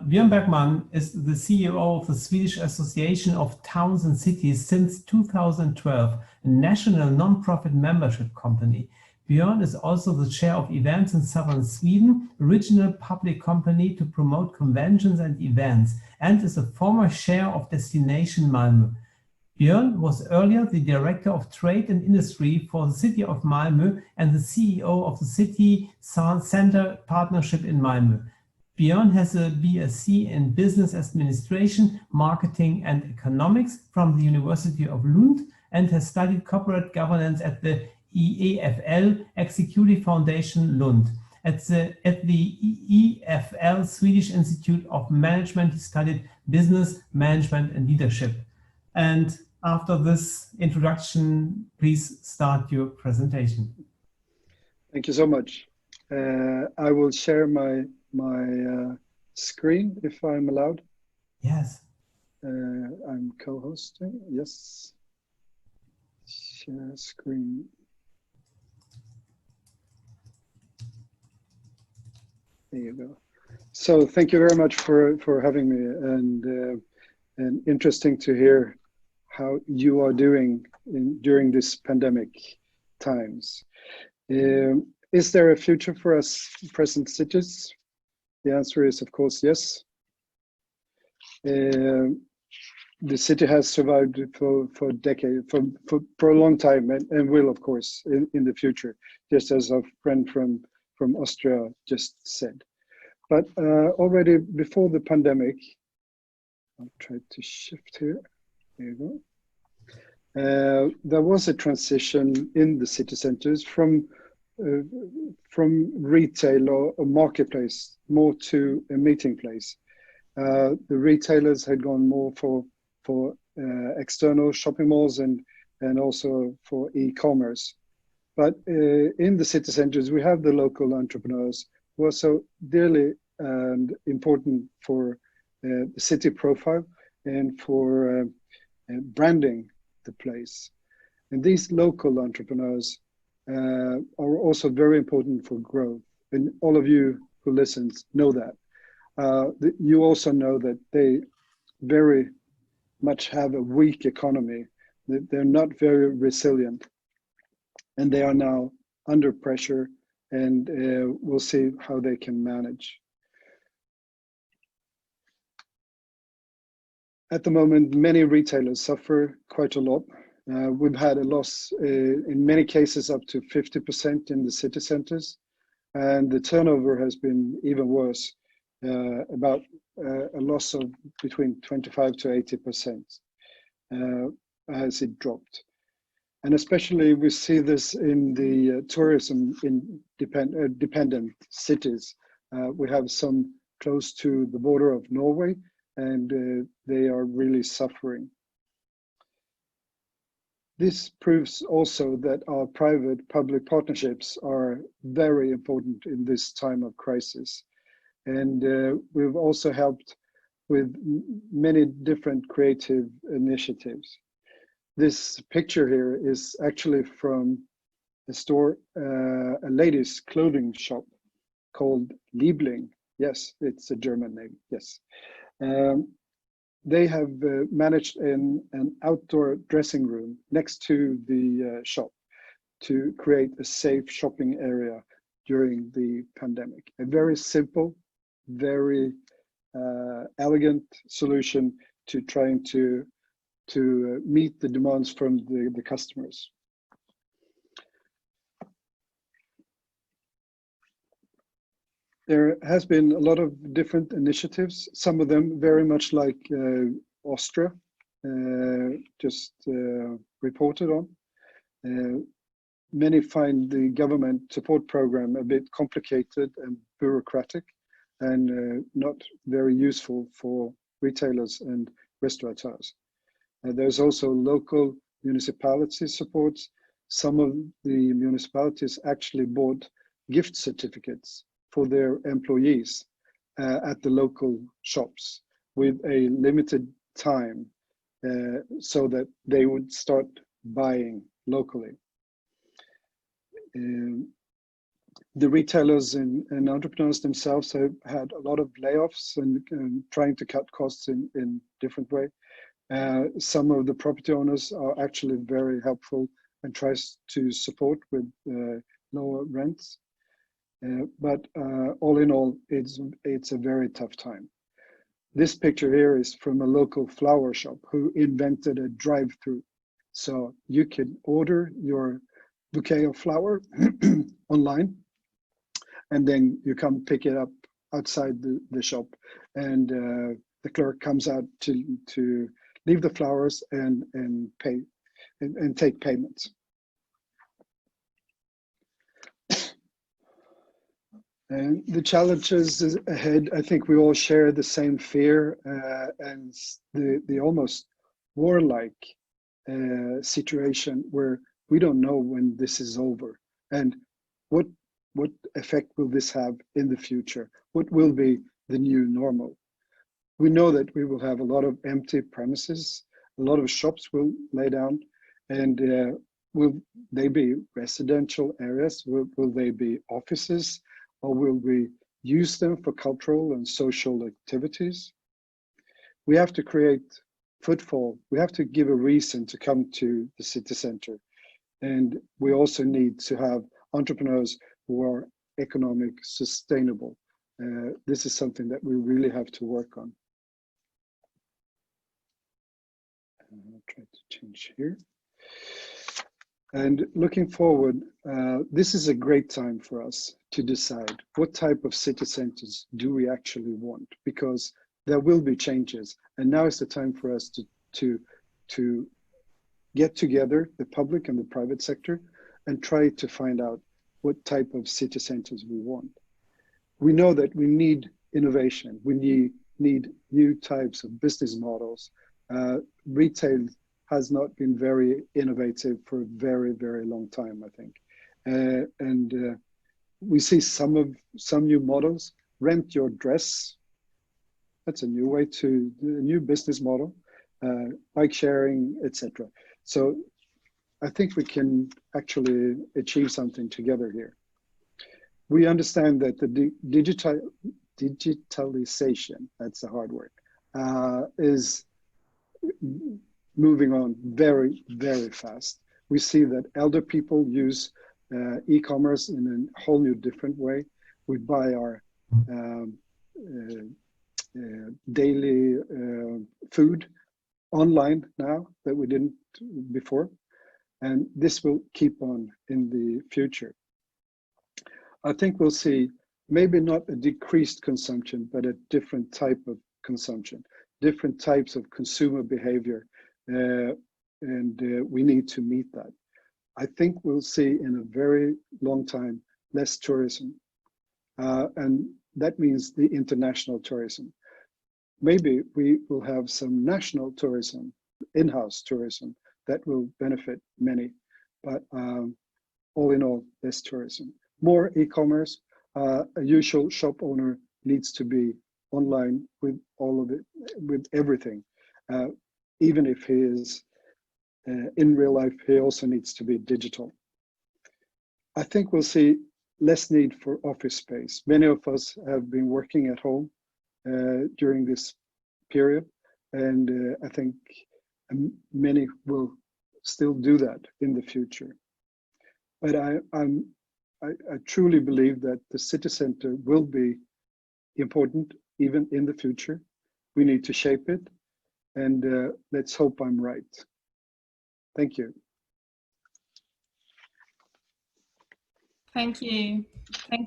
Björn Bergman is the CEO of the Swedish Association of Towns and Cities since 2012, a national non-profit membership company. Björn is also the chair of Events in Southern Sweden, a regional public company to promote conventions and events, and is a former chair of Destination Malmö. Björn was earlier the Director of Trade and Industry for the City of Malmö and the CEO of the City Center Partnership in Malmö. Björn has a BSc in Business Administration, Marketing and Economics from the University of Lund and has studied corporate governance at the EFL Executive Foundation Lund. At the EFL Swedish Institute of Management, he studied business, management and leadership. And after this introduction, please start your presentation. Thank you so much. I will share my screen if I'm allowed. Yes. I'm co-hosting. Yes. Share screen. There you go. So thank you very much for having me, and interesting to hear how you are doing during this pandemic times. Is there a future for us present cities? The answer is, of course, yes. The city has survived for decades, for a long time, and will, of course, in the future, just as our friend from Austria just said. But already before the pandemic, I'll try to shift here. There you go. There was a transition in the city centers from retail or a marketplace more to a meeting place. The retailers had gone more for external shopping malls and also for e-commerce. But in the city centers, we have the local entrepreneurs who are so dearly and important for the city profile and for branding the place. And these local entrepreneurs are also very important for growth. And all of you who listens know that. You also know that they very much have a weak economy. They're not very resilient. And they are now under pressure, and we'll see how they can manage. At the moment, many retailers suffer quite a lot. We've had a loss in many cases up to 50% in the city centers, and the turnover has been even worse, about a loss of between 25 to 80% as it dropped. And especially we see this in the tourism dependent cities. We have some close to the border of Norway, and they are really suffering. This proves also that our private-public partnerships are very important in this time of crisis. And we've also helped with many different creative initiatives. This picture here is actually from a store, a ladies' clothing shop called Liebling. Yes, it's a German name, yes. They have managed an outdoor dressing room next to the shop to create a safe shopping area during the pandemic. A very simple, very elegant solution to trying to meet the demands from the customers. There has been a lot of different initiatives, some of them very much like Austria just reported on. Many find the government support program a bit complicated and bureaucratic and not very useful for retailers and restaurateurs. There's also local municipality supports. Some of the municipalities actually bought gift certificates for their employees at the local shops with a limited time so that they would The retailers and entrepreneurs themselves have had a lot of layoffs and trying to cut costs in different way. Some of the property owners are actually very helpful and tries to support with lower rents. But all in all, it's a very tough time. This picture here is from a local flower shop who invented a drive-through. So you can order your bouquet of flower online, and then you come pick it up outside the shop, and the clerk comes out to leave the flowers and pay and take payments. And the challenges ahead, I think we all share the same fear and the almost warlike situation where we don't know when this is over, and what effect will this have in the future? What will be the new normal? We know that we will have a lot of empty premises, a lot of shops will lay down, and will they be residential areas? Will they be offices? Or will we use them for cultural and social activities? We have to create footfall. We have to give a reason to come to the city center. And we also need to have entrepreneurs who are economic sustainable. This is something that we really have to work on. I'll try to change here. And looking forward, this is a great time for us to decide what type of city centers do we actually want, because there will be changes. And now is the time for us to get together, the public and the private sector, and try to find out what type of city centers we want. We know that we need innovation. We need new types of business models. Retail has not been very innovative for a very, very long time, I think. We see some new models. Rent your dress. That's a new way to a new business model. Bike sharing, etc. So I think we can actually achieve something together here. We understand that the digitalization, that's a hard word, is moving on very, very fast. We see that elder people use e-commerce in a whole new different way. We buy our daily food online now that we didn't before. And this will keep on in the future. I think we'll see maybe not a decreased consumption, but a different type of consumption, different types of consumer behavior. And we need to meet that. I think we'll see in a very long time less tourism. And that means the international tourism. Maybe we will have some national tourism, in-house tourism, that will benefit many. But all in all, less tourism. More e-commerce. A usual shop owner needs to be online with all of it, with everything. Even if he is in real life, he also needs to be digital. I think we'll see less need for office space. Many of us have been working at home during this period, and I think many will still do that in the future. But I truly believe that the city center will be important even in the future. We need to shape it, and let's hope I'm right. Thank you. Thank you. Thank